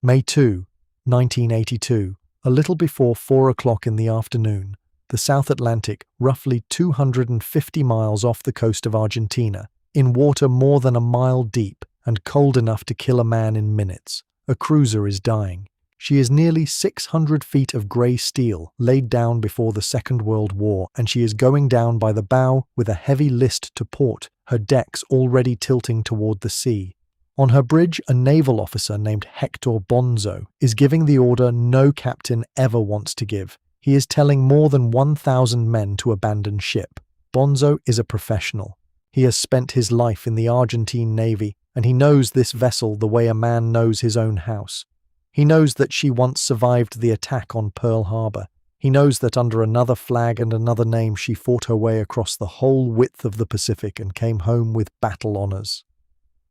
May 2, 1982, a little before 4 o'clock in the afternoon, the South Atlantic, roughly 250 miles off the coast of Argentina, in water more than a mile deep and cold enough to kill a man in minutes, a cruiser is dying. She is nearly 600 feet of grey steel laid down before the Second World War, and she is going down by the bow with a heavy list to port, her decks already tilting toward the sea. On her bridge, a naval officer named Hector Bonzo is giving the order no captain ever wants to give. He is telling more than 1,000 men to abandon ship. Bonzo is a professional. He has spent his life in the Argentine Navy, and he knows this vessel the way a man knows his own house. He knows that she once survived the attack on Pearl Harbor. He knows that under another flag and another name she fought her way across the whole width of the Pacific and came home with battle honors.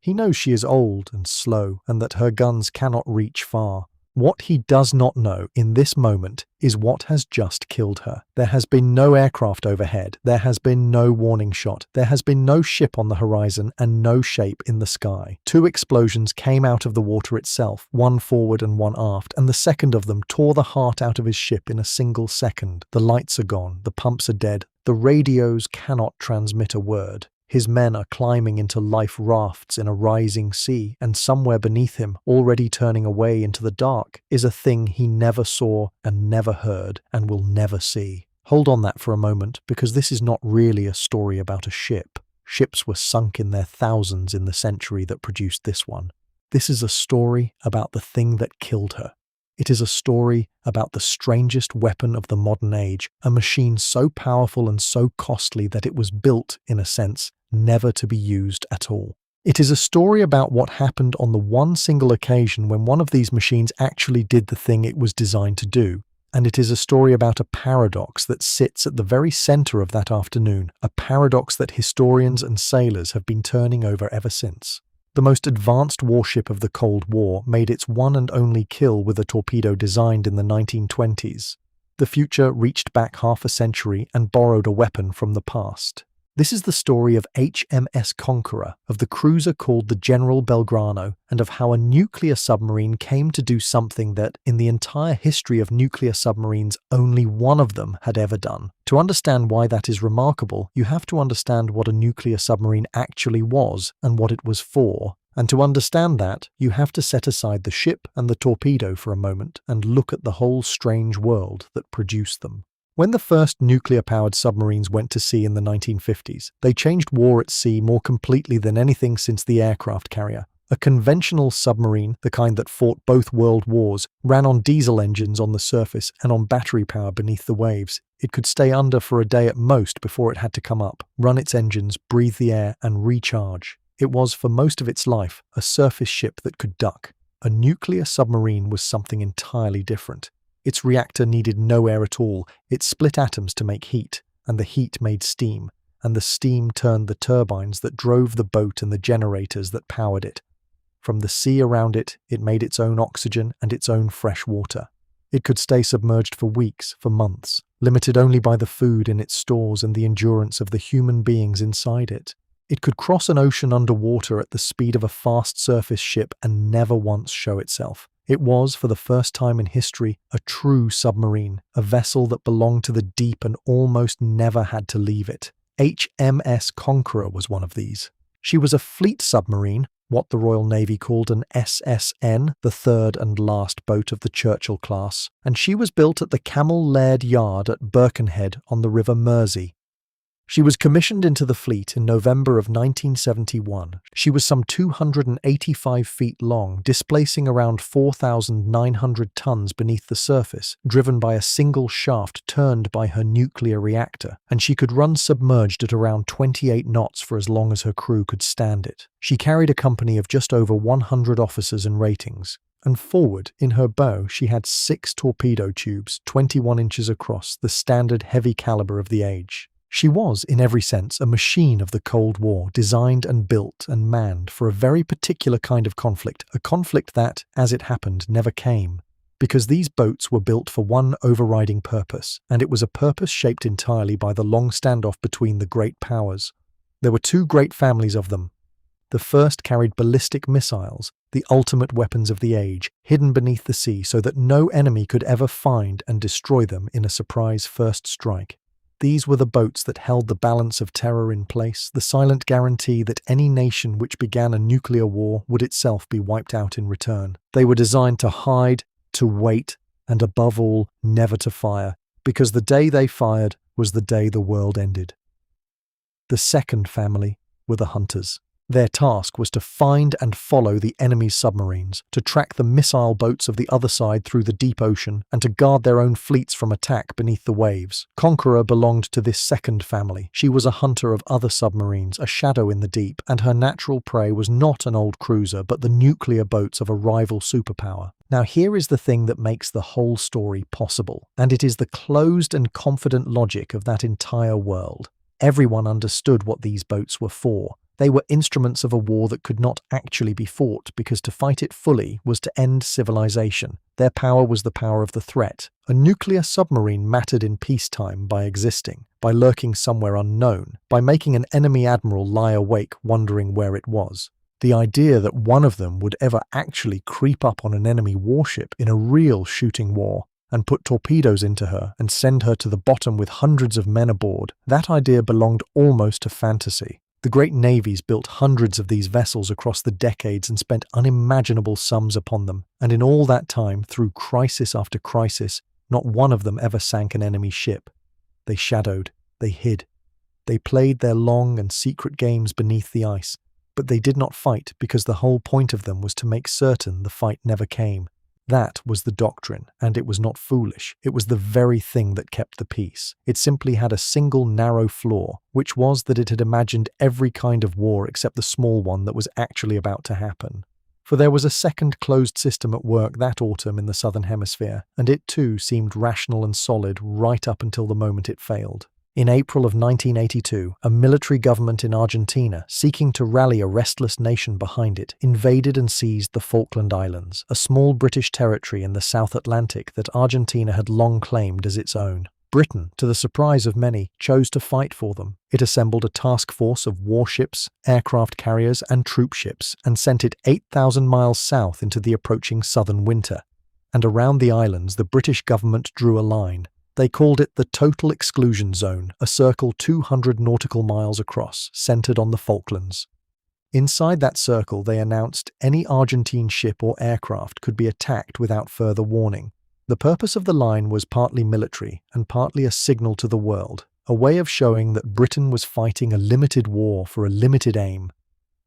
He knows she is old and slow and that her guns cannot reach far. What he does not know in this moment is what has just killed her. There has been no aircraft overhead, there has been no warning shot, there has been no ship on the horizon and no shape in the sky. 2 explosions came out of the water itself, one forward and one aft, and the second of them tore the heart out of his ship in a single second. The lights are gone, the pumps are dead, the radios cannot transmit a word. His men are climbing into life rafts in a rising sea, and somewhere beneath him, already turning away into the dark, is a thing he never saw and never heard and will never see. Hold on that for a moment, because this is not really a story about a ship. Ships were sunk in their thousands in the century that produced this one. This is a story about the thing that killed her. It is a story about the strangest weapon of the modern age, a machine so powerful and so costly that it was built, in a sense, never to be used at all. It is a story about what happened on the one single occasion when one of these machines actually did the thing it was designed to do. And it is a story about a paradox that sits at the very center of that afternoon, a paradox that historians and sailors have been turning over ever since. The most advanced warship of the Cold War made its one and only kill with a torpedo designed in the 1920s. The future reached back half a century and borrowed a weapon from the past. This is the story of HMS Conqueror, of the cruiser called the General Belgrano, and of how a nuclear submarine came to do something that, in the entire history of nuclear submarines, only one of them had ever done. To understand why that is remarkable, you have to understand what a nuclear submarine actually was and what it was for. And to understand that, you have to set aside the ship and the torpedo for a moment and look at the whole strange world that produced them. When the first nuclear-powered submarines went to sea in the 1950s, they changed war at sea more completely than anything since the aircraft carrier. A conventional submarine, the kind that fought both world wars, ran on diesel engines on the surface and on battery power beneath the waves. It could stay under for a day at most before it had to come up, run its engines, breathe the air, and recharge. It was, for most of its life, a surface ship that could duck. A nuclear submarine was something entirely different. Its reactor needed no air at all. It split atoms to make heat, and the heat made steam, and the steam turned the turbines that drove the boat and the generators that powered it. From the sea around it, it made its own oxygen and its own fresh water. It could stay submerged for weeks, for months, limited only by the food in its stores and the endurance of the human beings inside it. It could cross an ocean underwater at the speed of a fast surface ship and never once show itself. It was, for the first time in history, a true submarine, a vessel that belonged to the deep and almost never had to leave it. HMS Conqueror was one of these. She was a fleet submarine, what the Royal Navy called an SSN, the third and last boat of the Churchill class, and she was built at the Camel Laird Yard at Birkenhead on the River Mersey. She was commissioned into the fleet in November of 1971. She was some 285 feet long, displacing around 4,900 tons beneath the surface, driven by a single shaft turned by her nuclear reactor, and she could run submerged at around 28 knots for as long as her crew could stand it. She carried a company of just over 100 officers and ratings. And forward, in her bow, she had 6 torpedo tubes, 21 inches across, the standard heavy caliber of the age. She was, in every sense, a machine of the Cold War, designed and built and manned for a very particular kind of conflict, a conflict that, as it happened, never came. Because these boats were built for one overriding purpose, and it was a purpose shaped entirely by the long standoff between the great powers. There were 2 great families of them. The first carried ballistic missiles, the ultimate weapons of the age, hidden beneath the sea so that no enemy could ever find and destroy them in a surprise first strike. These were the boats that held the balance of terror in place, the silent guarantee that any nation which began a nuclear war would itself be wiped out in return. They were designed to hide, to wait, and above all, never to fire, because the day they fired was the day the world ended. The second family were the hunters. Their task was to find and follow the enemy's submarines, to track the missile boats of the other side through the deep ocean, and to guard their own fleets from attack beneath the waves. Conqueror belonged to this second family. She was a hunter of other submarines, a shadow in the deep, and her natural prey was not an old cruiser, but the nuclear boats of a rival superpower. Now here is the thing that makes the whole story possible, and it is the closed and confident logic of that entire world. Everyone understood what these boats were for. They were instruments of a war that could not actually be fought, because to fight it fully was to end civilization. Their power was the power of the threat. A nuclear submarine mattered in peacetime by existing, by lurking somewhere unknown, by making an enemy admiral lie awake wondering where it was. The idea that one of them would ever actually creep up on an enemy warship in a real shooting war and put torpedoes into her and send her to the bottom with hundreds of men aboard, that idea belonged almost to fantasy. The great navies built hundreds of these vessels across the decades and spent unimaginable sums upon them, and in all that time, through crisis after crisis, not one of them ever sank an enemy ship. They shadowed, they hid, they played their long and secret games beneath the ice, but they did not fight because the whole point of them was to make certain the fight never came. That was the doctrine, and it was not foolish. It was the very thing that kept the peace. It simply had a single narrow flaw, which was that it had imagined every kind of war except the small one that was actually about to happen. For there was a second closed system at work that autumn in the southern hemisphere, and it too seemed rational and solid right up until the moment it failed. In April of 1982, a military government in Argentina, seeking to rally a restless nation behind it, invaded and seized the Falkland Islands, a small British territory in the South Atlantic that Argentina had long claimed as its own. Britain, to the surprise of many, chose to fight for them. It assembled a task force of warships, aircraft carriers, and troop ships, and sent it 8,000 miles south into the approaching southern winter. And around the islands, the British government drew a line. They called it the Total Exclusion Zone, a circle 200 nautical miles across, centered on the Falklands. Inside that circle, they announced any Argentine ship or aircraft could be attacked without further warning. The purpose of the line was partly military and partly a signal to the world, a way of showing that Britain was fighting a limited war for a limited aim.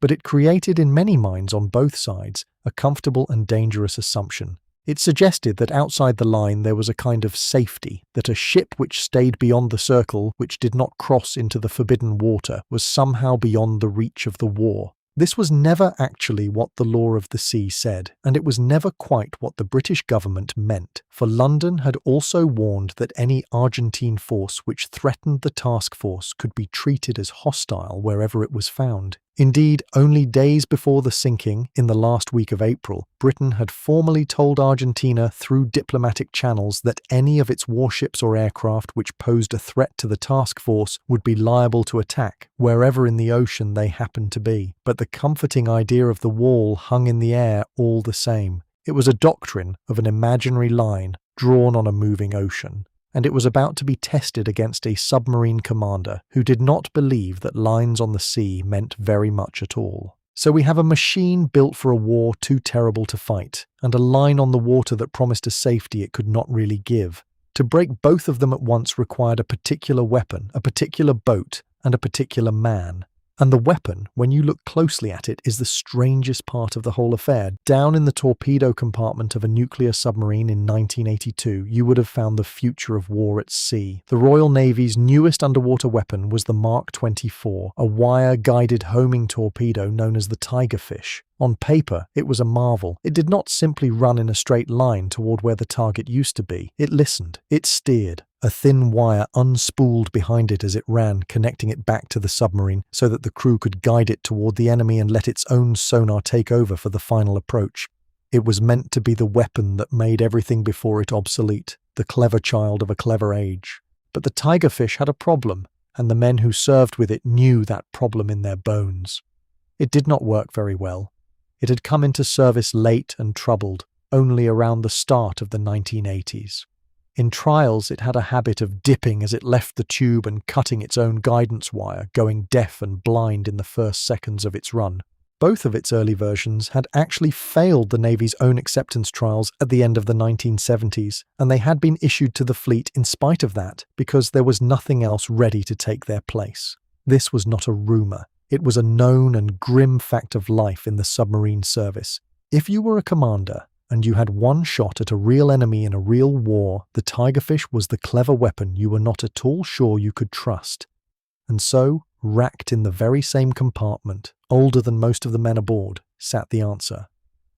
But it created in many minds on both sides a comfortable and dangerous assumption. It suggested that outside the line there was a kind of safety, that a ship which stayed beyond the circle, which did not cross into the forbidden water, was somehow beyond the reach of the war. This was never actually what the law of the sea said, and it was never quite what the British government meant, for London had also warned that any Argentine force which threatened the task force could be treated as hostile wherever it was found. Indeed, only days before the sinking, in the last week of April, Britain had formally told Argentina through diplomatic channels that any of its warships or aircraft which posed a threat to the task force would be liable to attack, wherever in the ocean they happened to be. But the comforting idea of the wall hung in the air all the same. It was a doctrine of an imaginary line drawn on a moving ocean. And it was about to be tested against a submarine commander who did not believe that lines on the sea meant very much at all. So we have a machine built for a war too terrible to fight, and a line on the water that promised a safety it could not really give. To break both of them at once required a particular weapon, a particular boat, and a particular man. And the weapon, when you look closely at it, is the strangest part of the whole affair. Down in the torpedo compartment of a nuclear submarine in 1982, you would have found the future of war at sea. The Royal Navy's newest underwater weapon was the Mark 24, a wire-guided homing torpedo known as the Tigerfish. On paper, it was a marvel. It did not simply run in a straight line toward where the target used to be. It listened. It steered. A thin wire unspooled behind it as it ran, connecting it back to the submarine so that the crew could guide it toward the enemy and let its own sonar take over for the final approach. It was meant to be the weapon that made everything before it obsolete, the clever child of a clever age. But the Tigerfish had a problem, and the men who served with it knew that problem in their bones. It did not work very well. It had come into service late and troubled, only around the start of the 1980s. In trials, it had a habit of dipping as it left the tube and cutting its own guidance wire, going deaf and blind in the first seconds of its run. Both of its early versions had actually failed the Navy's own acceptance trials at the end of the 1970s, and they had been issued to the fleet in spite of that because there was nothing else ready to take their place. This was not a rumour. It was a known and grim fact of life in the submarine service. If you were a commander, and you had one shot at a real enemy in a real war, the Tigerfish was the clever weapon you were not at all sure you could trust. And so, racked in the very same compartment, older than most of the men aboard, sat the answer.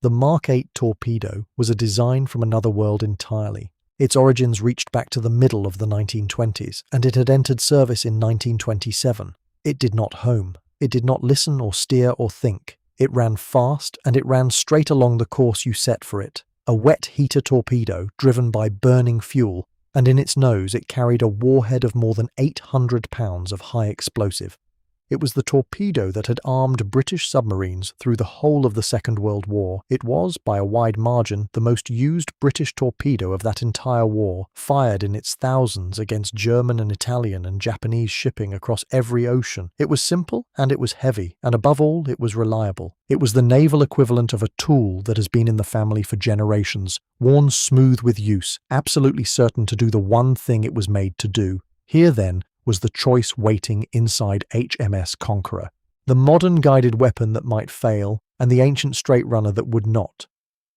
The Mark 8 torpedo was a design from another world entirely. Its origins reached back to the middle of the 1920s, and it had entered service in 1927. It did not home. It did not listen or steer or think. It ran fast, and it ran straight along the course you set for it. A wet heater torpedo driven by burning fuel, and in its nose it carried a warhead of more than 800 pounds of high explosive. It was the torpedo that had armed British submarines through the whole of the Second World War. It was, by a wide margin, the most used British torpedo of that entire war, fired in its thousands against German and Italian and Japanese shipping across every ocean. It was simple, and it was heavy, and above all, it was reliable. It was the naval equivalent of a tool that has been in the family for generations, worn smooth with use, absolutely certain to do the one thing it was made to do. Here, then, was the choice waiting inside HMS Conqueror, the modern guided weapon that might fail, and the ancient straight runner that would not.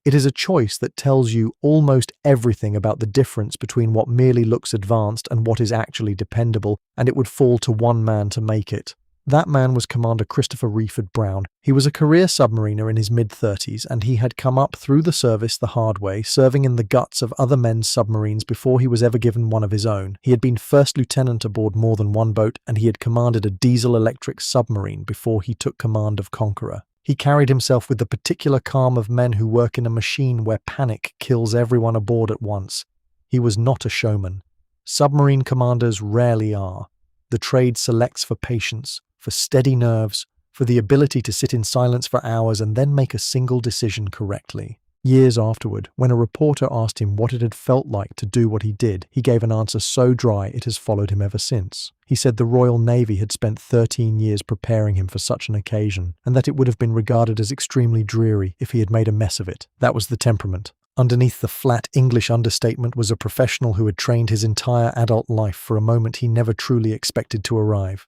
It is a choice that tells you almost everything about the difference between what merely looks advanced and what is actually dependable, and it would fall to one man to make it. That man was Commander Christopher Wreford-Brown. He was a career submariner in his mid-30s, and he had come up through the service the hard way, serving in the guts of other men's submarines before he was ever given one of his own. He had been first lieutenant aboard more than one boat, and he had commanded a diesel-electric submarine before he took command of Conqueror. He carried himself with the particular calm of men who work in a machine where panic kills everyone aboard at once. He was not a showman. Submarine commanders rarely are. The trade selects for patience, for steady nerves, for the ability to sit in silence for hours and then make a single decision correctly. Years afterward, when a reporter asked him what it had felt like to do what he did, he gave an answer so dry it has followed him ever since. He said the Royal Navy had spent 13 years preparing him for such an occasion, and that it would have been regarded as extremely dreary if he had made a mess of it. That was the temperament. Underneath the flat English understatement was a professional who had trained his entire adult life for a moment he never truly expected to arrive.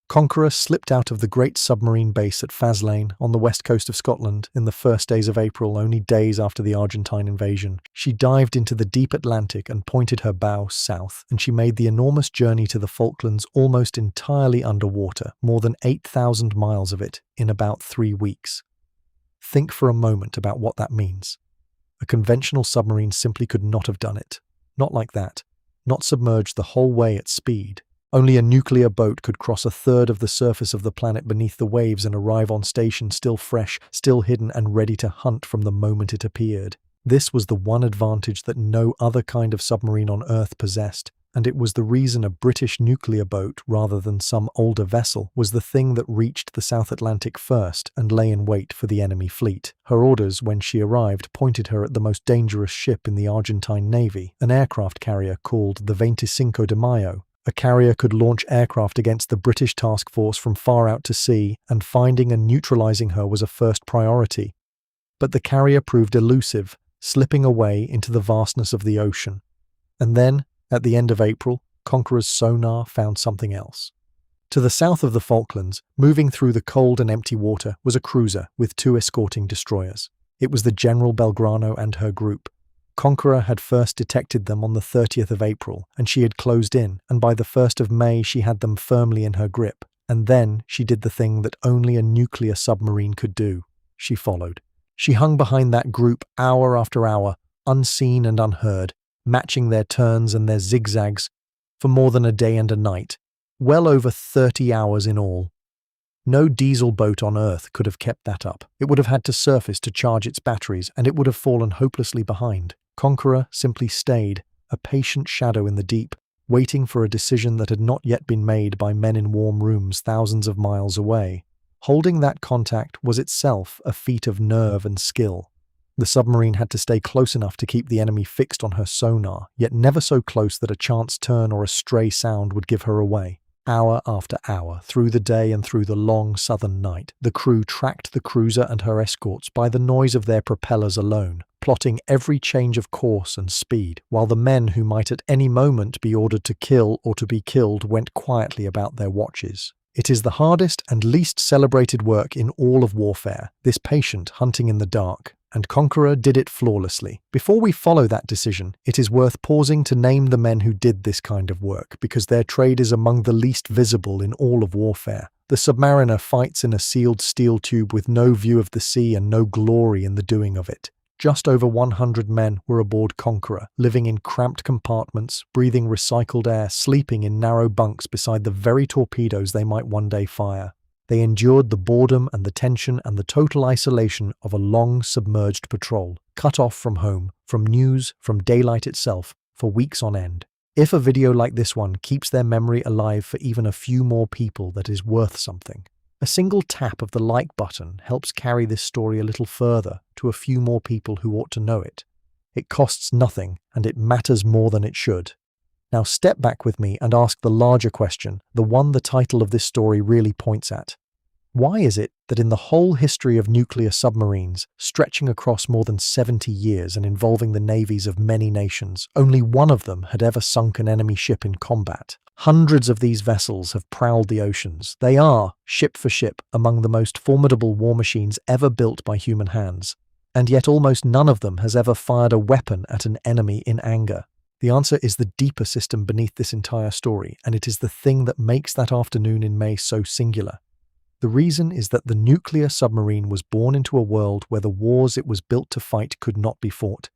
Conqueror slipped out of the great submarine base at Faslane on the west coast of Scotland in the first days of April, only days after the Argentine invasion. She dived into the deep Atlantic and pointed her bow south, and she made the enormous journey to the Falklands almost entirely underwater, more than 8,000 miles of it, in about 3 weeks. Think for a moment about what that means. A conventional submarine simply could not have done it. Not like that. Not submerged the whole way at speed. Only a nuclear boat could cross a third of the surface of the planet beneath the waves and arrive on station still fresh, still hidden, and ready to hunt from the moment it appeared. This was the one advantage that no other kind of submarine on Earth possessed, and it was the reason a British nuclear boat, rather than some older vessel, was the thing that reached the South Atlantic first and lay in wait for the enemy fleet. Her orders, when she arrived, pointed her at the most dangerous ship in the Argentine Navy, an aircraft carrier called the 25 de Mayo. A carrier could launch aircraft against the British task force from far out to sea, and finding and neutralizing her was a first priority. But the carrier proved elusive, slipping away into the vastness of the ocean. And then, at the end of April, Conqueror's sonar found something else. To the south of the Falklands, moving through the cold and empty water, was a cruiser with 2 escorting destroyers. It was the General Belgrano and her group. Conqueror had first detected them on the 30th of April, and she had closed in, and by the 1st of May she had them firmly in her grip. And then she did the thing that only a nuclear submarine could do. She followed. She hung behind that group hour after hour, unseen and unheard, matching their turns and their zigzags for more than a day and a night, well over 30 hours in all. No diesel boat on Earth could have kept that up. It would have had to surface to charge its batteries, and it would have fallen hopelessly behind. Conqueror simply stayed, a patient shadow in the deep, waiting for a decision that had not yet been made by men in warm rooms thousands of miles away. Holding that contact was itself a feat of nerve and skill. The submarine had to stay close enough to keep the enemy fixed on her sonar, yet never so close that a chance turn or a stray sound would give her away. Hour after hour, through the day and through the long southern night, the crew tracked the cruiser and her escorts by the noise of their propellers alone, plotting every change of course and speed, while the men who might at any moment be ordered to kill or to be killed went quietly about their watches. It is the hardest and least celebrated work in all of warfare, this patient hunting in the dark, and Conqueror did it flawlessly. Before we follow that decision, it is worth pausing to name the men who did this kind of work, because their trade is among the least visible in all of warfare. The submariner fights in a sealed steel tube with no view of the sea and no glory in the doing of it. Just over 100 men were aboard Conqueror, living in cramped compartments, breathing recycled air, sleeping in narrow bunks beside the very torpedoes they might one day fire. They endured the boredom and the tension and the total isolation of a long submerged patrol, cut off from home, from news, from daylight itself, for weeks on end. If a video like this one keeps their memory alive for even a few more people, that is worth something. A single tap of the like button helps carry this story a little further to a few more people who ought to know it. It costs nothing, and it matters more than it should. Now step back with me and ask the larger question, the one the title of this story really points at. Why is it that in the whole history of nuclear submarines, stretching across more than 70 years and involving the navies of many nations, only one of them had ever sunk an enemy ship in combat? Hundreds of these vessels have prowled the oceans. They are, ship for ship, among the most formidable war machines ever built by human hands. And yet almost none of them has ever fired a weapon at an enemy in anger. The answer is the deeper system beneath this entire story, and it is the thing that makes that afternoon in May so singular. The reason is that the nuclear submarine was born into a world where the wars it was built to fight could not be fought.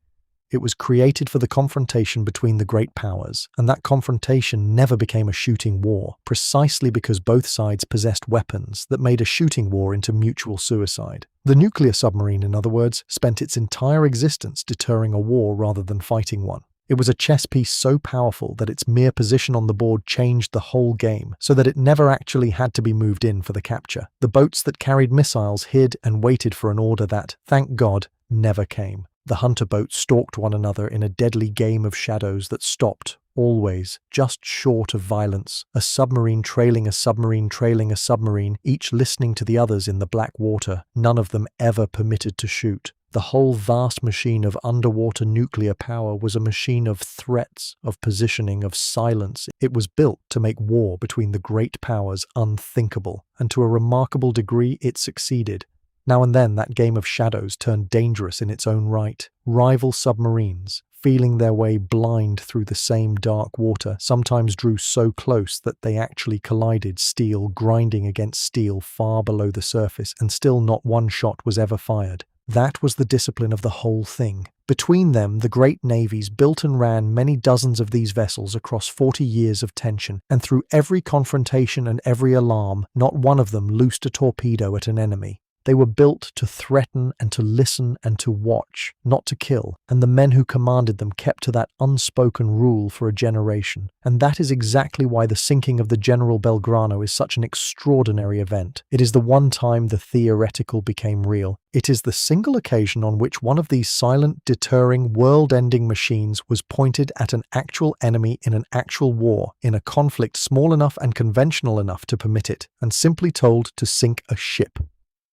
It was created for the confrontation between the great powers, and that confrontation never became a shooting war, precisely because both sides possessed weapons that made a shooting war into mutual suicide. The nuclear submarine, in other words, spent its entire existence deterring a war rather than fighting one. It was a chess piece so powerful that its mere position on the board changed the whole game, so that it never actually had to be moved in for the capture. The boats that carried missiles hid and waited for an order that, thank God, never came. The hunter boats stalked one another in a deadly game of shadows that stopped, always, just short of violence. A submarine trailing a submarine trailing a submarine, each listening to the others in the black water, none of them ever permitted to shoot. The whole vast machine of underwater nuclear power was a machine of threats, of positioning, of silence. It was built to make war between the great powers unthinkable, and to a remarkable degree it succeeded. Now and then that game of shadows turned dangerous in its own right. Rival submarines, feeling their way blind through the same dark water, sometimes drew so close that they actually collided, steel grinding against steel far below the surface, and still not one shot was ever fired. That was the discipline of the whole thing. Between them, the great navies built and ran many dozens of these vessels across 40 years of tension, and through every confrontation and every alarm, not one of them loosed a torpedo at an enemy. They were built to threaten and to listen and to watch, not to kill, and the men who commanded them kept to that unspoken rule for a generation. And that is exactly why the sinking of the General Belgrano is such an extraordinary event. It is the one time the theoretical became real. It is the single occasion on which one of these silent, deterring, world-ending machines was pointed at an actual enemy in an actual war, in a conflict small enough and conventional enough to permit it, and simply told to sink a ship.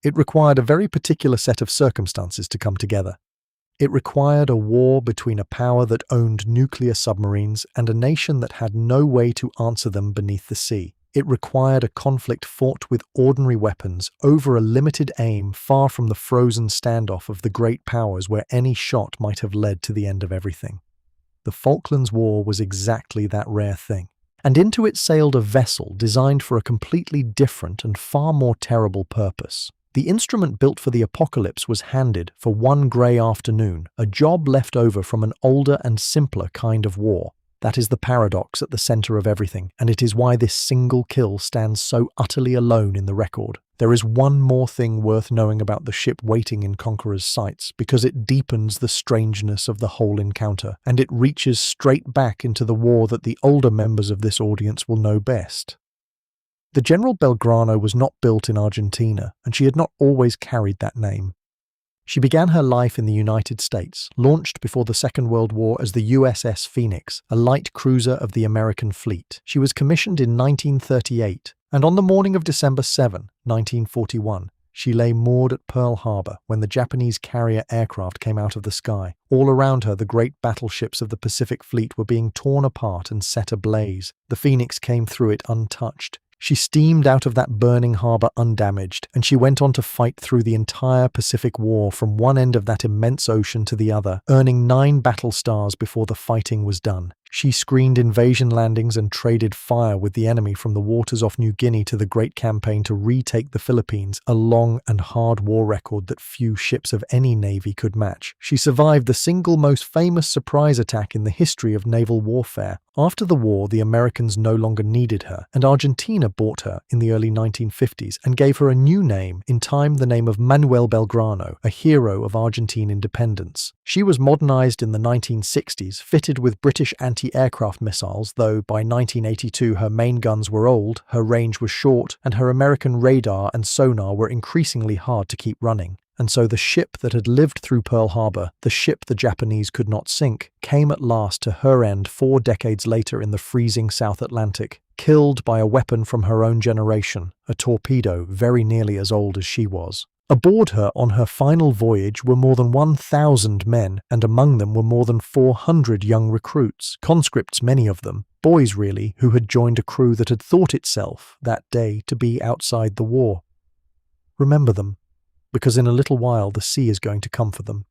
It required a very particular set of circumstances to come together. It required a war between a power that owned nuclear submarines and a nation that had no way to answer them beneath the sea. It required a conflict fought with ordinary weapons over a limited aim far from the frozen standoff of the great powers where any shot might have led to the end of everything. The Falklands War was exactly that rare thing. And into it sailed a vessel designed for a completely different and far more terrible purpose. The instrument built for the apocalypse was handed, for one grey afternoon, a job left over from an older and simpler kind of war. That is the paradox at the centre of everything, and it is why this single kill stands so utterly alone in the record. There is one more thing worth knowing about the ship waiting in Conqueror's sights, because it deepens the strangeness of the whole encounter, and it reaches straight back into the war that the older members of this audience will know best. The General Belgrano was not built in Argentina, and she had not always carried that name. She began her life in the United States, launched before the Second World War as the USS Phoenix, a light cruiser of the American fleet. She was commissioned in 1938, and on the morning of December 7, 1941, she lay moored at Pearl Harbor when the Japanese carrier aircraft came out of the sky. All around her, the great battleships of the Pacific Fleet were being torn apart and set ablaze. The Phoenix came through it untouched. She steamed out of that burning harbor undamaged, and she went on to fight through the entire Pacific War from one end of that immense ocean to the other, earning 9 battle stars before the fighting was done. She screened invasion landings and traded fire with the enemy from the waters off New Guinea to the Great Campaign to retake the Philippines, a long and hard war record that few ships of any navy could match. She survived the single most famous surprise attack in the history of naval warfare. After the war, the Americans no longer needed her, and Argentina bought her in the early 1950s and gave her a new name, in time the name of Manuel Belgrano, a hero of Argentine independence. She was modernized in the 1960s, fitted with British anti-aircraft missiles, though by 1982 her main guns were old, her range was short, and her American radar and sonar were increasingly hard to keep running. And so the ship that had lived through Pearl Harbor, the ship the Japanese could not sink, came at last to her end 4 decades later in the freezing South Atlantic, killed by a weapon from her own generation, a torpedo very nearly as old as she was. Aboard her on her final voyage were more than 1,000 men, and among them were more than 400 young recruits, conscripts many of them, boys really, who had joined a crew that had thought itself, that day, to be outside the war. Remember them, because in a little while the sea is going to come for them.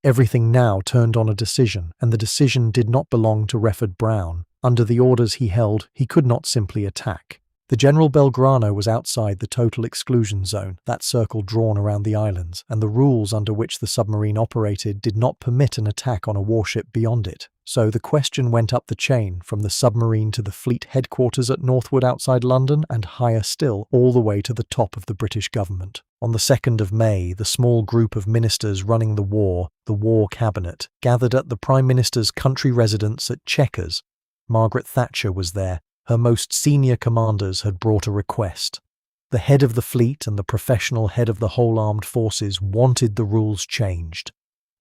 Everything now turned on a decision, and the decision did not belong to Wreford-Brown. Under the orders he held, he could not simply attack. The General Belgrano was outside the total exclusion zone, that circle drawn around the islands, and the rules under which the submarine operated did not permit an attack on a warship beyond it. So the question went up the chain, from the submarine to the fleet headquarters at Northwood outside London, and higher still, all the way to the top of the British government. On the 2nd of May, the small group of ministers running the War Cabinet, gathered at the Prime Minister's country residence at Chequers. Margaret Thatcher was there. Her most senior commanders had brought a request. The head of the fleet and the professional head of the whole armed forces wanted the rules changed.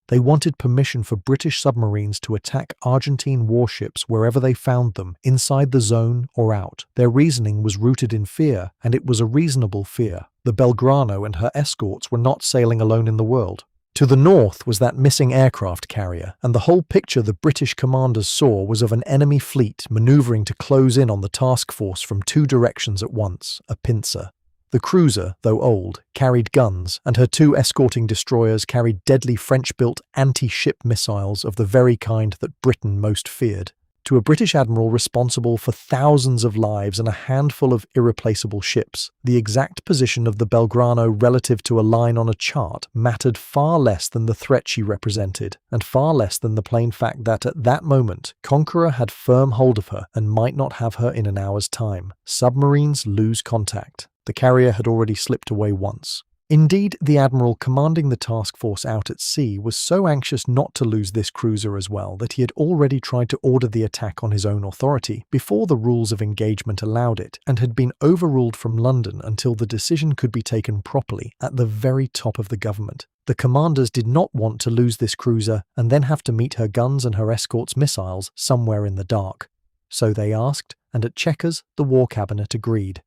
They wanted permission for British submarines to attack Argentine warships wherever they found them, inside the zone or out. Their reasoning was rooted in fear, and it was a reasonable fear. The Belgrano and her escorts were not sailing alone in the world. To the north was that missing aircraft carrier, and the whole picture the British commanders saw was of an enemy fleet manoeuvring to close in on the task force from 2 directions at once, a pincer. The cruiser, though old, carried guns, and her 2 escorting destroyers carried deadly French-built anti-ship missiles of the very kind that Britain most feared. To a British admiral responsible for thousands of lives and a handful of irreplaceable ships, the exact position of the Belgrano relative to a line on a chart mattered far less than the threat she represented, and far less than the plain fact that at that moment Conqueror had firm hold of her and might not have her in an hour's time. Submarines lose contact. The carrier had already slipped away once. Indeed, the admiral commanding the task force out at sea was so anxious not to lose this cruiser as well that he had already tried to order the attack on his own authority before the rules of engagement allowed it, and had been overruled from London until the decision could be taken properly at the very top of the government. The commanders did not want to lose this cruiser and then have to meet her guns and her escort's missiles somewhere in the dark. So they asked, and at Chequers the War Cabinet agreed.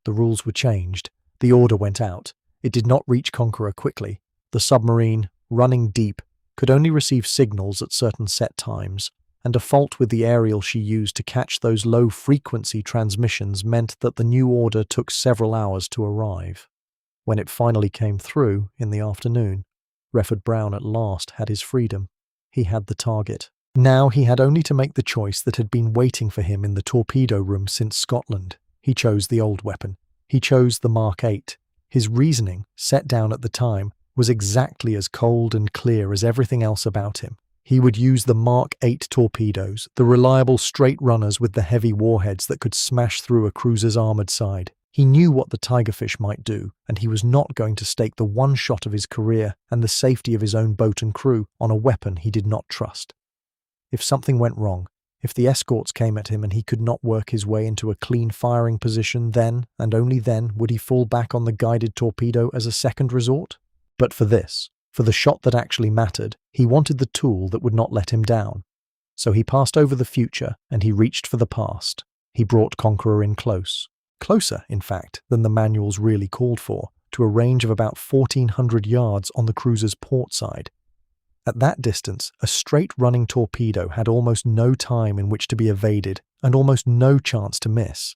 The rules were changed. The order went out. It did not reach Conqueror quickly. The submarine, running deep, could only receive signals at certain set times, and a fault with the aerial she used to catch those low-frequency transmissions meant that the new order took several hours to arrive. When it finally came through, in the afternoon, Wreford-Brown at last had his freedom. He had the target. Now he had only to make the choice that had been waiting for him in the torpedo room since Scotland. He chose the old weapon. He chose the Mark 8. His reasoning, set down at the time, was exactly as cold and clear as everything else about him. He would use the Mark 8 torpedoes, the reliable straight runners with the heavy warheads that could smash through a cruiser's armoured side. He knew what the Tigerfish might do, and he was not going to stake the one shot of his career and the safety of his own boat and crew on a weapon he did not trust. If something went wrong, If the escorts came at him and he could not work his way into a clean firing position, then, and only then, would he fall back on the guided torpedo as a second resort? But for the shot that actually mattered, he wanted the tool that would not let him down. So he passed over the future and he reached for the past. He brought Conqueror in close. Closer, in fact, than the manuals really called for, to a range of about 1,400 yards on the cruiser's port side. At that distance, a straight-running torpedo had almost no time in which to be evaded and almost no chance to miss.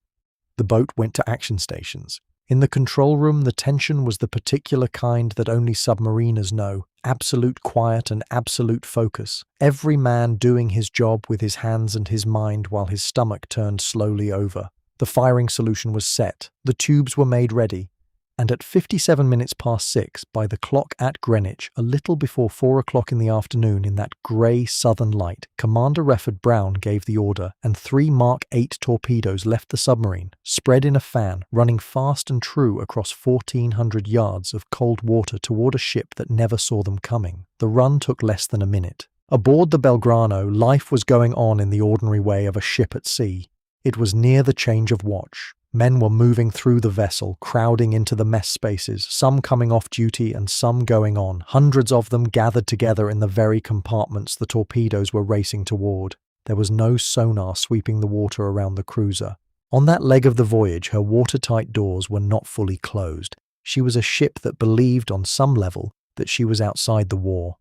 The boat went to action stations. In the control room, the tension was the particular kind that only submariners know. Absolute quiet and absolute focus. Every man doing his job with his hands and his mind while his stomach turned slowly over. The firing solution was set. The tubes were made ready. And at 57 minutes past 6, by the clock at Greenwich, a little before 4 o'clock in the afternoon in that grey southern light, Commander Wreford-Brown gave the order, and 3 Mark 8 torpedoes left the submarine, spread in a fan, running fast and true across 1,400 yards of cold water toward a ship that never saw them coming. The run took less than a minute. Aboard the Belgrano, life was going on in the ordinary way of a ship at sea. It was near the change of watch. Men were moving through the vessel, crowding into the mess spaces, some coming off duty and some going on, hundreds of them gathered together in the very compartments the torpedoes were racing toward. There was no sonar sweeping the water around the cruiser. On that leg of the voyage, her watertight doors were not fully closed. She was a ship that believed, on some level, that she was outside the war.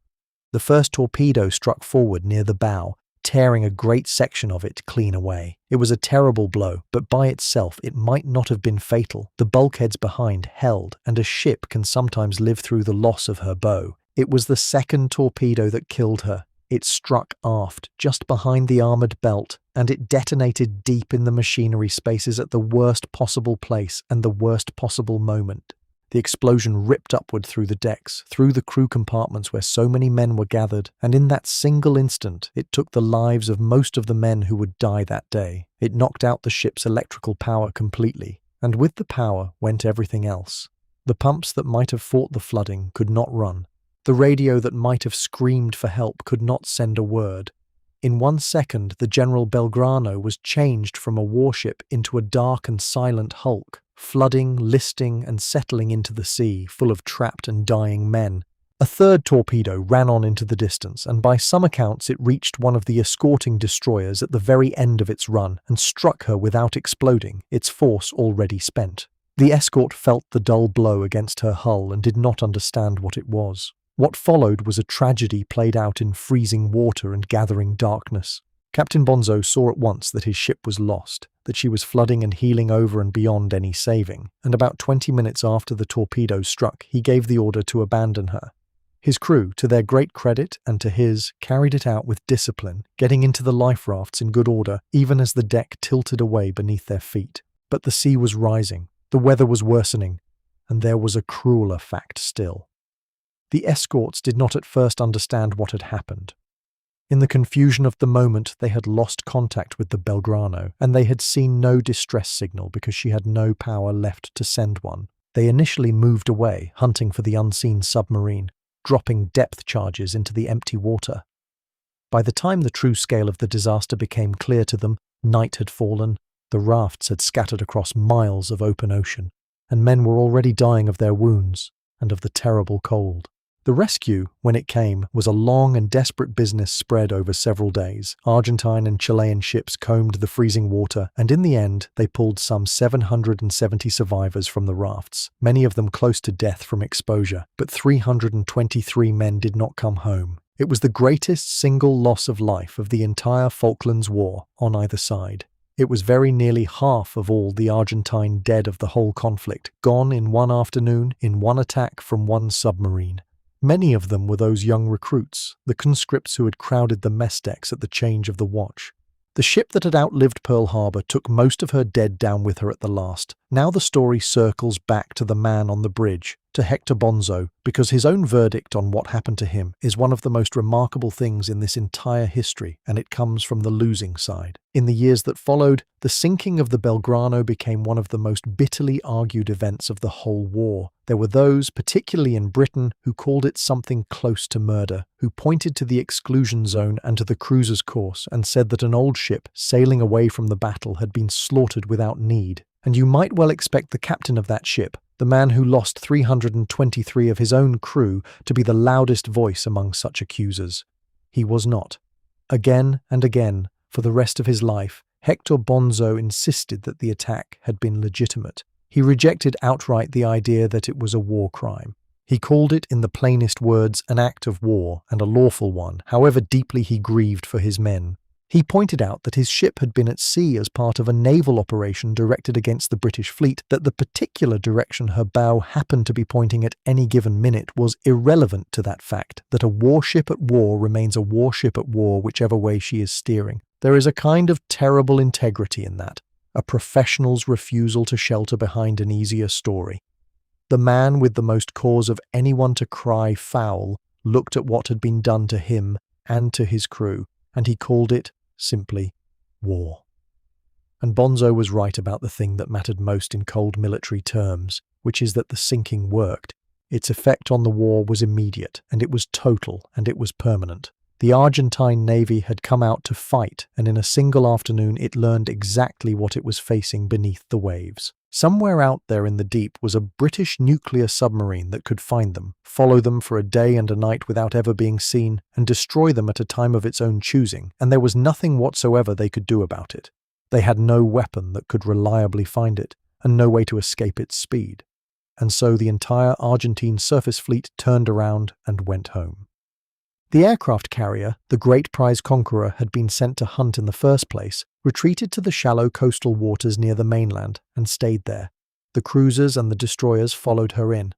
The first torpedo struck forward near the bow, tearing a great section of it clean away. It was a terrible blow, but by itself it might not have been fatal. The bulkheads behind held, and a ship can sometimes live through the loss of her bow. It was the second torpedo that killed her. It struck aft, just behind the armoured belt, and it detonated deep in the machinery spaces at the worst possible place and the worst possible moment. The explosion ripped upward through the decks, through the crew compartments where so many men were gathered, and in that single instant it took the lives of most of the men who would die that day. It knocked out the ship's electrical power completely, and with the power went everything else. The pumps that might have fought the flooding could not run. The radio that might have screamed for help could not send a word. In 1 second, the General Belgrano was changed from a warship into a dark and silent hulk, flooding, listing, and settling into the sea, full of trapped and dying men. A third torpedo ran on into the distance, and by some accounts it reached one of the escorting destroyers at the very end of its run and struck her without exploding, its force already spent. The escort felt the dull blow against her hull and did not understand what it was. What followed was a tragedy played out in freezing water and gathering darkness. Captain Bonzo saw at once that his ship was lost, that she was flooding and heeling over and beyond any saving, and about 20 minutes after the torpedoes struck, he gave the order to abandon her. His crew, to their great credit and to his, carried it out with discipline, getting into the life rafts in good order, even as the deck tilted away beneath their feet. But the sea was rising, the weather was worsening, and there was a crueler fact still. The escorts did not at first understand what had happened. In the confusion of the moment, they had lost contact with the Belgrano, and they had seen no distress signal because she had no power left to send one. They initially moved away, hunting for the unseen submarine, dropping depth charges into the empty water. By the time the true scale of the disaster became clear to them, night had fallen, the rafts had scattered across miles of open ocean, and men were already dying of their wounds and of the terrible cold. The rescue, when it came, was a long and desperate business spread over several days. Argentine and Chilean ships combed the freezing water, and in the end, they pulled some 770 survivors from the rafts, many of them close to death from exposure, but 323 men did not come home. It was the greatest single loss of life of the entire Falklands War on either side. It was very nearly half of all the Argentine dead of the whole conflict, gone in one afternoon in one attack from one submarine. Many of them were those young recruits, the conscripts who had crowded the mess decks at the change of the watch. The ship that had outlived Pearl Harbor took most of her dead down with her at the last, Now the story circles back to the man on the bridge, to Hector Bonzo, because his own verdict on what happened to him is one of the most remarkable things in this entire history, and it comes from the losing side. In the years that followed, the sinking of the Belgrano became one of the most bitterly argued events of the whole war. There were those, particularly in Britain, who called it something close to murder, who pointed to the exclusion zone and to the cruiser's course and said that an old ship sailing away from the battle had been slaughtered without need. And you might well expect the captain of that ship, the man who lost 323 of his own crew, to be the loudest voice among such accusers. He was not. Again and again, for the rest of his life, Hector Bonzo insisted that the attack had been legitimate. He rejected outright the idea that it was a war crime. He called it, in the plainest words, an act of war, and a lawful one, however deeply he grieved for his men. He pointed out that his ship had been at sea as part of a naval operation directed against the British fleet, that the particular direction her bow happened to be pointing at any given minute was irrelevant to that fact, that a warship at war remains a warship at war whichever way she is steering. There is a kind of terrible integrity in that, a professional's refusal to shelter behind an easier story. The man with the most cause of anyone to cry foul looked at what had been done to him and to his crew, and he called it, simply, war. And Bonzo was right about the thing that mattered most in cold military terms, which is that the sinking worked. Its effect on the war was immediate, and it was total, and it was permanent. The Argentine Navy had come out to fight, and in a single afternoon it learned exactly what it was facing beneath the waves. Somewhere out there in the deep was a British nuclear submarine that could find them, follow them for a day and a night without ever being seen, and destroy them at a time of its own choosing, and there was nothing whatsoever they could do about it. They had no weapon that could reliably find it, and no way to escape its speed. And so the entire Argentine surface fleet turned around and went home. The aircraft carrier, the great prize Conqueror, had been sent to hunt in the first place, retreated to the shallow coastal waters near the mainland, and stayed there. The cruisers and the destroyers followed her in.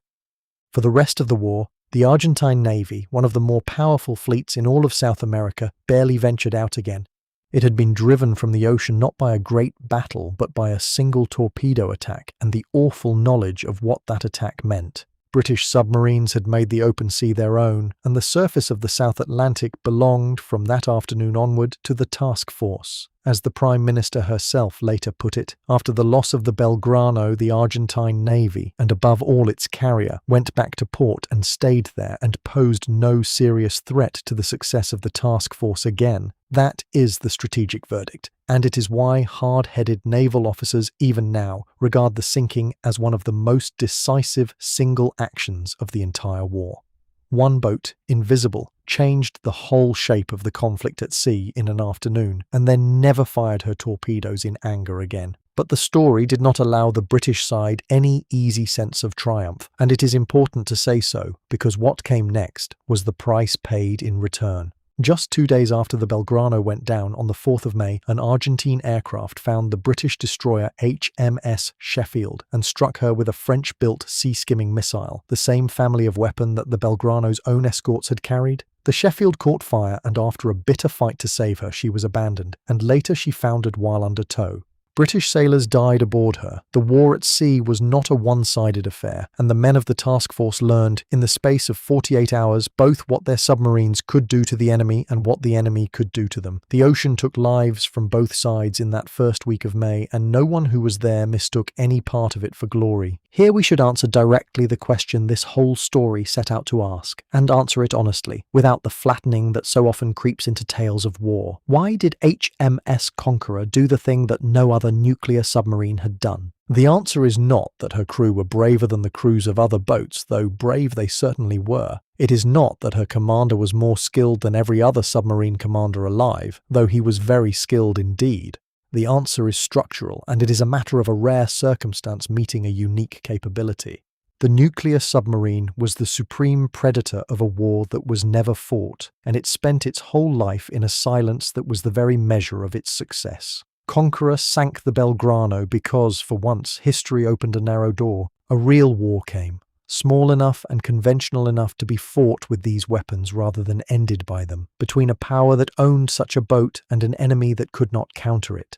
For the rest of the war, the Argentine Navy, one of the more powerful fleets in all of South America, barely ventured out again. It had been driven from the ocean not by a great battle, but by a single torpedo attack, and the awful knowledge of what that attack meant. British submarines had made the open sea their own, and the surface of the South Atlantic belonged, from that afternoon onward, to the task force. As the Prime Minister herself later put it, after the loss of the Belgrano, the Argentine Navy, and above all its carrier, went back to port and stayed there and posed no serious threat to the success of the task force again. That is the strategic verdict, and it is why hard-headed naval officers even now regard the sinking as one of the most decisive single actions of the entire war. One boat, invisible, changed the whole shape of the conflict at sea in an afternoon, and then never fired her torpedoes in anger again. But the story did not allow the British side any easy sense of triumph, and it is important to say so, because what came next was the price paid in return. Just 2 days after the Belgrano went down on the 4th of May, an Argentine aircraft found the British destroyer HMS Sheffield and struck her with a French-built sea-skimming missile, the same family of weapon that the Belgrano's own escorts had carried. The Sheffield caught fire, and after a bitter fight to save her, she was abandoned, and later she foundered while under tow. British sailors died aboard her. The war at sea was not a one-sided affair, and the men of the task force learned, in the space of 48 hours, both what their submarines could do to the enemy and what the enemy could do to them. The ocean took lives from both sides in that first week of May, and no one who was there mistook any part of it for glory. Here we should answer directly the question this whole story set out to ask, and answer it honestly, without the flattening that so often creeps into tales of war. Why did HMS Conqueror do the thing that no other nuclear submarine had done? The answer is not that her crew were braver than the crews of other boats, though brave they certainly were. It is not that her commander was more skilled than every other submarine commander alive, though he was very skilled indeed. The answer is structural, and it is a matter of a rare circumstance meeting a unique capability. The nuclear submarine was the supreme predator of a war that was never fought, and it spent its whole life in a silence that was the very measure of its success. Conqueror sank the Belgrano because, for once, history opened a narrow door. A real war came, small enough and conventional enough to be fought with these weapons rather than ended by them, between a power that owned such a boat and an enemy that could not counter it.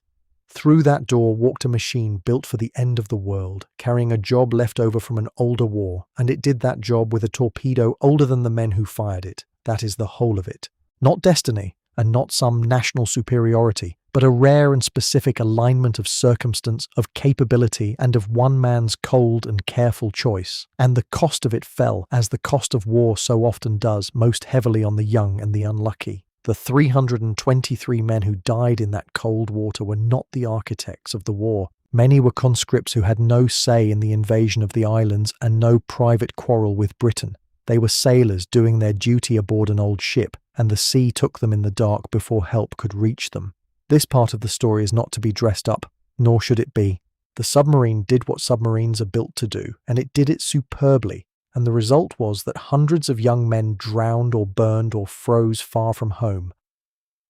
Through that door walked a machine built for the end of the world, carrying a job left over from an older war, and it did that job with a torpedo older than the men who fired it. That is the whole of it. Not destiny, and not some national superiority, but a rare and specific alignment of circumstance, of capability, and of one man's cold and careful choice. And the cost of it fell, as the cost of war so often does, most heavily on the young and the unlucky. The 323 men who died in that cold water were not the architects of the war. Many were conscripts who had no say in the invasion of the islands and no private quarrel with Britain. They were sailors doing their duty aboard an old ship, and the sea took them in the dark before help could reach them. This part of the story is not to be dressed up, nor should it be. The submarine did what submarines are built to do, and it did it superbly, and the result was that hundreds of young men drowned or burned or froze far from home.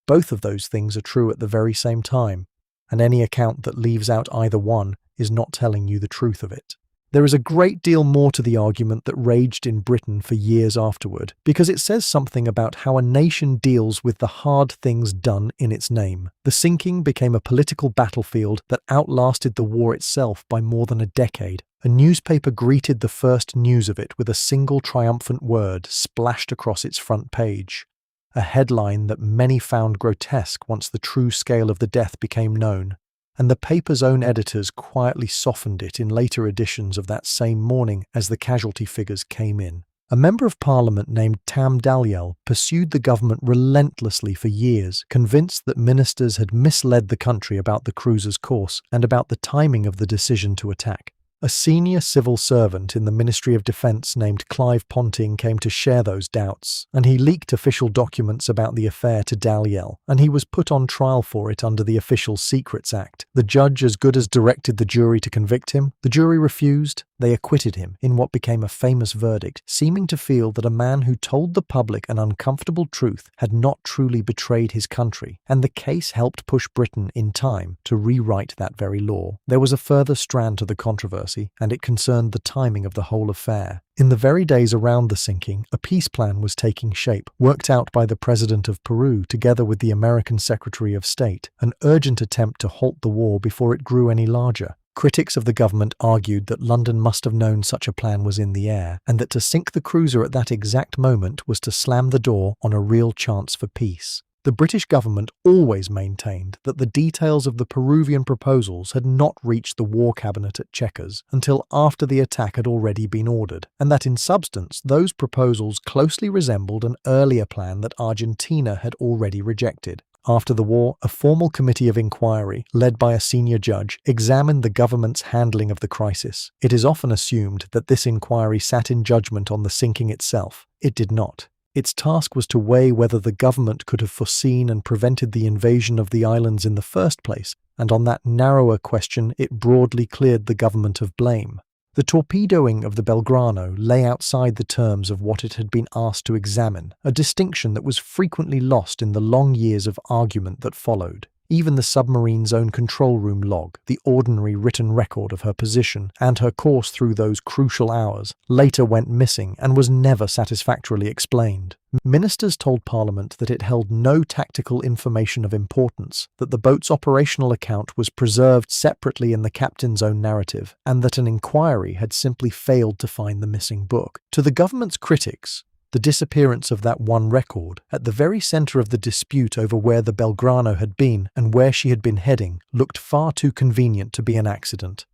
Both of those things are true at the very same time, and any account that leaves out either one is not telling you the truth of it. There is a great deal more to the argument that raged in Britain for years afterward, because it says something about how a nation deals with the hard things done in its name. The sinking became a political battlefield that outlasted the war itself by more than a decade. A newspaper greeted the first news of it with a single triumphant word splashed across its front page. A headline that many found grotesque once the true scale of the death became known. And the paper's own editors quietly softened it in later editions of that same morning as the casualty figures came in. A member of Parliament named Tam Dalyell pursued the government relentlessly for years, convinced that ministers had misled the country about the cruiser's course and about the timing of the decision to attack. A senior civil servant in the Ministry of Defence named Clive Ponting came to share those doubts, and he leaked official documents about the affair to Dalyell, and he was put on trial for it under the Official Secrets Act. The judge as good as directed the jury to convict him. The jury refused. They acquitted him in what became a famous verdict, seeming to feel that a man who told the public an uncomfortable truth had not truly betrayed his country, and the case helped push Britain in time to rewrite that very law. There was a further strand to the controversy, and it concerned the timing of the whole affair. In the very days around the sinking, a peace plan was taking shape, worked out by the President of Peru together with the American Secretary of State, an urgent attempt to halt the war before it grew any larger. Critics of the government argued that London must have known such a plan was in the air, and that to sink the cruiser at that exact moment was to slam the door on a real chance for peace. The British government always maintained that the details of the Peruvian proposals had not reached the War Cabinet at Chequers until after the attack had already been ordered, and that in substance those proposals closely resembled an earlier plan that Argentina had already rejected. After the war, a formal committee of inquiry, led by a senior judge, examined the government's handling of the crisis. It is often assumed that this inquiry sat in judgment on the sinking itself. It did not. Its task was to weigh whether the government could have foreseen and prevented the invasion of the islands in the first place, and on that narrower question it broadly cleared the government of blame. The torpedoing of the Belgrano lay outside the terms of what it had been asked to examine, a distinction that was frequently lost in the long years of argument that followed. Even the submarine's own control room log, the ordinary written record of her position and her course through those crucial hours, later went missing and was never satisfactorily explained. Ministers told Parliament that it held no tactical information of importance, that the boat's operational account was preserved separately in the captain's own narrative, and that an inquiry had simply failed to find the missing book. To the government's critics, the disappearance of that one record, at the very centre of the dispute over where the Belgrano had been and where she had been heading, looked far too convenient to be an accident.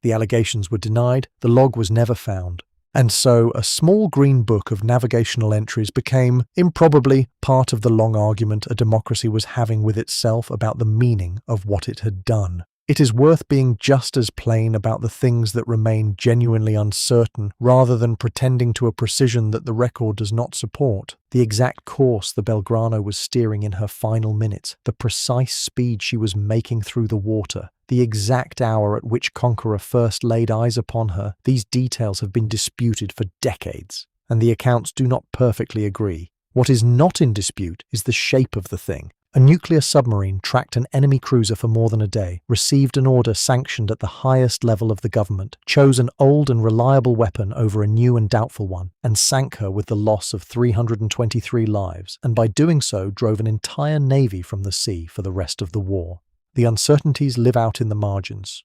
The allegations were denied, the log was never found. And so a small green book of navigational entries became, improbably, part of the long argument a democracy was having with itself about the meaning of what it had done. It is worth being just as plain about the things that remain genuinely uncertain, rather than pretending to a precision that the record does not support. The exact course the Belgrano was steering in her final minutes, the precise speed she was making through the water, the exact hour at which Conqueror first laid eyes upon her, these details have been disputed for decades, and the accounts do not perfectly agree. What is not in dispute is the shape of the thing. A nuclear submarine tracked an enemy cruiser for more than a day, received an order sanctioned at the highest level of the government, chose an old and reliable weapon over a new and doubtful one, and sank her with the loss of 323 lives, and by doing so drove an entire navy from the sea for the rest of the war. The uncertainties live out in the margins.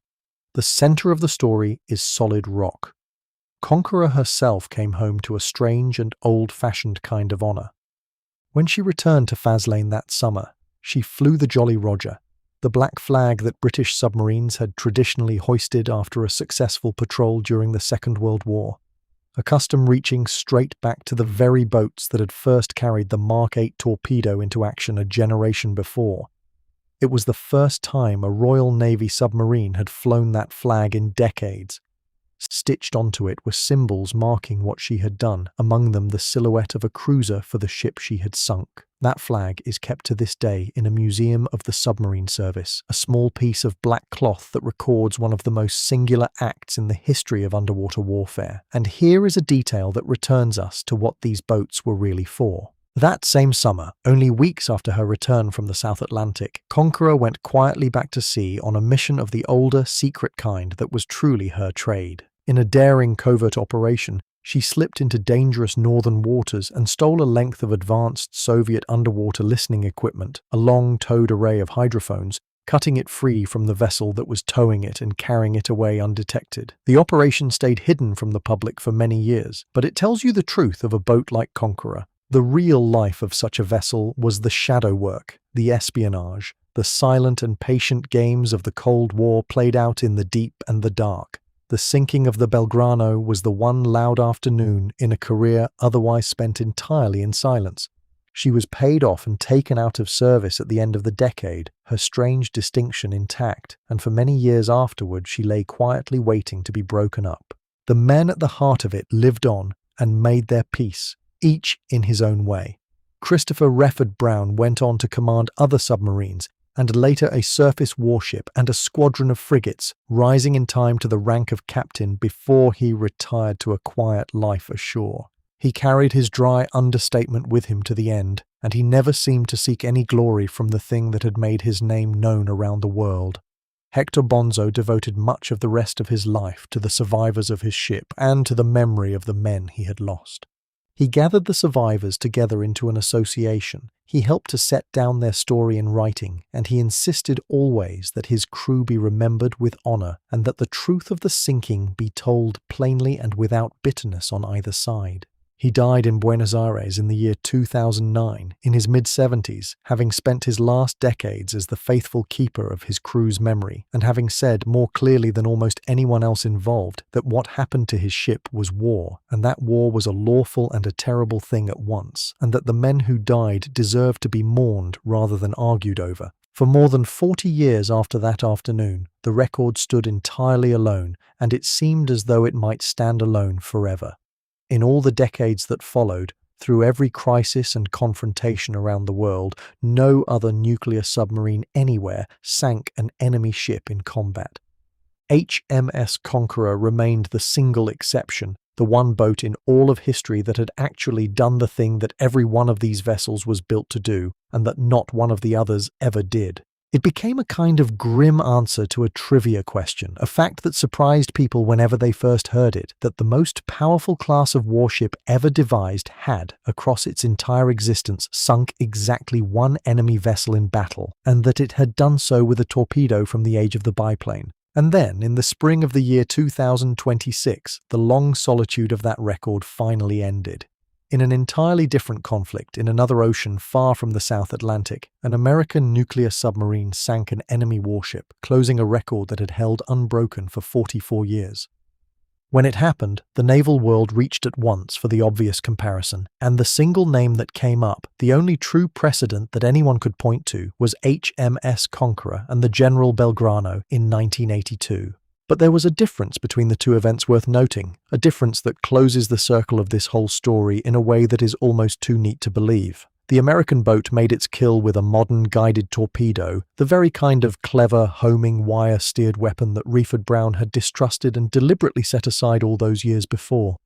The center of the story is solid rock. Conqueror herself came home to a strange and old-fashioned kind of honor. When she returned to Faslane that summer, she flew the Jolly Roger, the black flag that British submarines had traditionally hoisted after a successful patrol during the Second World War, a custom reaching straight back to the very boats that had first carried the Mark 8 torpedo into action a generation before. It was the first time a Royal Navy submarine had flown that flag in decades. Stitched onto it were symbols marking what she had done, among them the silhouette of a cruiser for the ship she had sunk. That flag is kept to this day in a museum of the submarine service, a small piece of black cloth that records one of the most singular acts in the history of underwater warfare. And here is a detail that returns us to what these boats were really for. That same summer, only weeks after her return from the South Atlantic, Conqueror went quietly back to sea on a mission of the older, secret kind that was truly her trade. In a daring covert operation, she slipped into dangerous northern waters and stole a length of advanced Soviet underwater listening equipment, a long-towed array of hydrophones, cutting it free from the vessel that was towing it and carrying it away undetected. The operation stayed hidden from the public for many years, but it tells you the truth of a boat like Conqueror. The real life of such a vessel was the shadow work, the espionage, the silent and patient games of the Cold War played out in the deep and the dark. The sinking of the Belgrano was the one loud afternoon in a career otherwise spent entirely in silence. She was paid off and taken out of service at the end of the decade, her strange distinction intact, and for many years afterward she lay quietly waiting to be broken up. The men at the heart of it lived on and made their peace, each in his own way. Christopher Wreford-Brown went on to command other submarines, and later a surface warship and a squadron of frigates, rising in time to the rank of captain before he retired to a quiet life ashore. He carried his dry understatement with him to the end, and he never seemed to seek any glory from the thing that had made his name known around the world. Hector Bonzo devoted much of the rest of his life to the survivors of his ship and to the memory of the men he had lost. He gathered the survivors together into an association. He helped to set down their story in writing, and he insisted always that his crew be remembered with honor and that the truth of the sinking be told plainly and without bitterness on either side. He died in Buenos Aires in the year 2009, in his mid-70s, having spent his last decades as the faithful keeper of his crew's memory, and having said more clearly than almost anyone else involved that what happened to his ship was war, and that war was a lawful and a terrible thing at once, and that the men who died deserved to be mourned rather than argued over. For more than 40 years after that afternoon, the record stood entirely alone, and it seemed as though it might stand alone forever. In all the decades that followed, through every crisis and confrontation around the world, no other nuclear submarine anywhere sank an enemy ship in combat. HMS Conqueror remained the single exception, the one boat in all of history that had actually done the thing that every one of these vessels was built to do, and that not one of the others ever did. It became a kind of grim answer to a trivia question, a fact that surprised people whenever they first heard it, that the most powerful class of warship ever devised had, across its entire existence, sunk exactly one enemy vessel in battle, and that it had done so with a torpedo from the age of the biplane. And then, in the spring of the year 2026, the long solitude of that record finally ended. In an entirely different conflict in another ocean far from the South Atlantic, an American nuclear submarine sank an enemy warship, closing a record that had held unbroken for 44 years. When it happened, the naval world reached at once for the obvious comparison, and the single name that came up, the only true precedent that anyone could point to, was HMS Conqueror and the General Belgrano in 1982. But there was a difference between the two events worth noting, a difference that closes the circle of this whole story in a way that is almost too neat to believe. The American boat made its kill with a modern guided torpedo, the very kind of clever, homing, wire-steered weapon that Wreford-Brown had distrusted and deliberately set aside all those years before.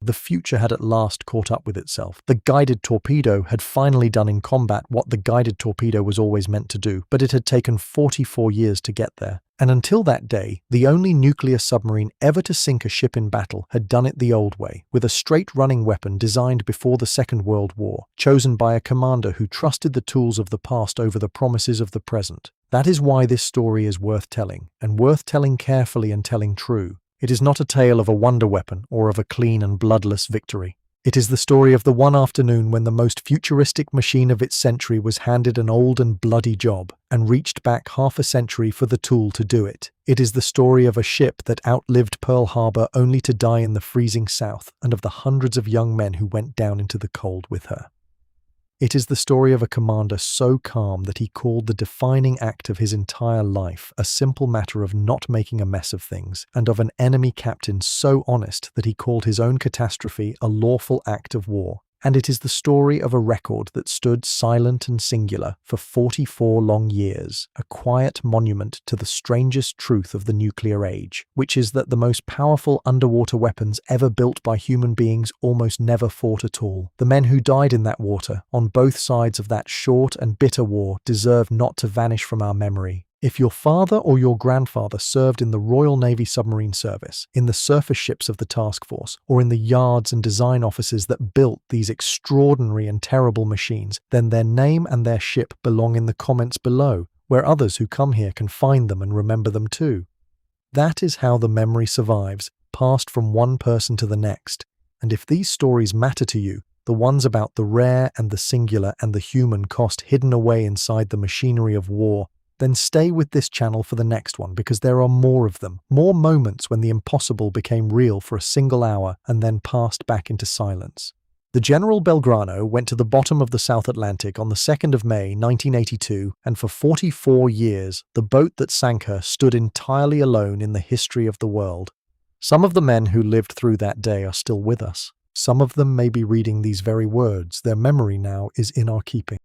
The future had at last caught up with itself. The guided torpedo had finally done in combat what the guided torpedo was always meant to do, but it had taken 44 years to get there. And until that day, the only nuclear submarine ever to sink a ship in battle had done it the old way, with a straight-running weapon designed before the Second World War, chosen by a commander who trusted the tools of the past over the promises of the present. That is why this story is worth telling, and worth telling carefully and telling true. It is not a tale of a wonder weapon or of a clean and bloodless victory. It is the story of the one afternoon when the most futuristic machine of its century was handed an old and bloody job and reached back half a century for the tool to do it. It is the story of a ship that outlived Pearl Harbor only to die in the freezing South, and of the hundreds of young men who went down into the cold with her. It is the story of a commander so calm that he called the defining act of his entire life a simple matter of not making a mess of things, and of an enemy captain so honest that he called his own catastrophe a lawful act of war. And it is the story of a record that stood silent and singular for 44 long years, a quiet monument to the strangest truth of the nuclear age, which is that the most powerful underwater weapons ever built by human beings almost never fought at all. The men who died in that water, on both sides of that short and bitter war, deserve not to vanish from our memory. If your father or your grandfather served in the Royal Navy Submarine Service, in the surface ships of the task force, or in the yards and design offices that built these extraordinary and terrible machines, then their name and their ship belong in the comments below, where others who come here can find them and remember them too. That is how the memory survives, passed from one person to the next. And if these stories matter to you, the ones about the rare and the singular and the human cost hidden away inside the machinery of war, then stay with this channel for the next one, because there are more of them, more moments when the impossible became real for a single hour and then passed back into silence. The General Belgrano went to the bottom of the South Atlantic on the 2nd of May 1982, and for 44 years the boat that sank her stood entirely alone in the history of the world. Some of the men who lived through that day are still with us. Some of them may be reading these very words. Their memory now is in our keeping.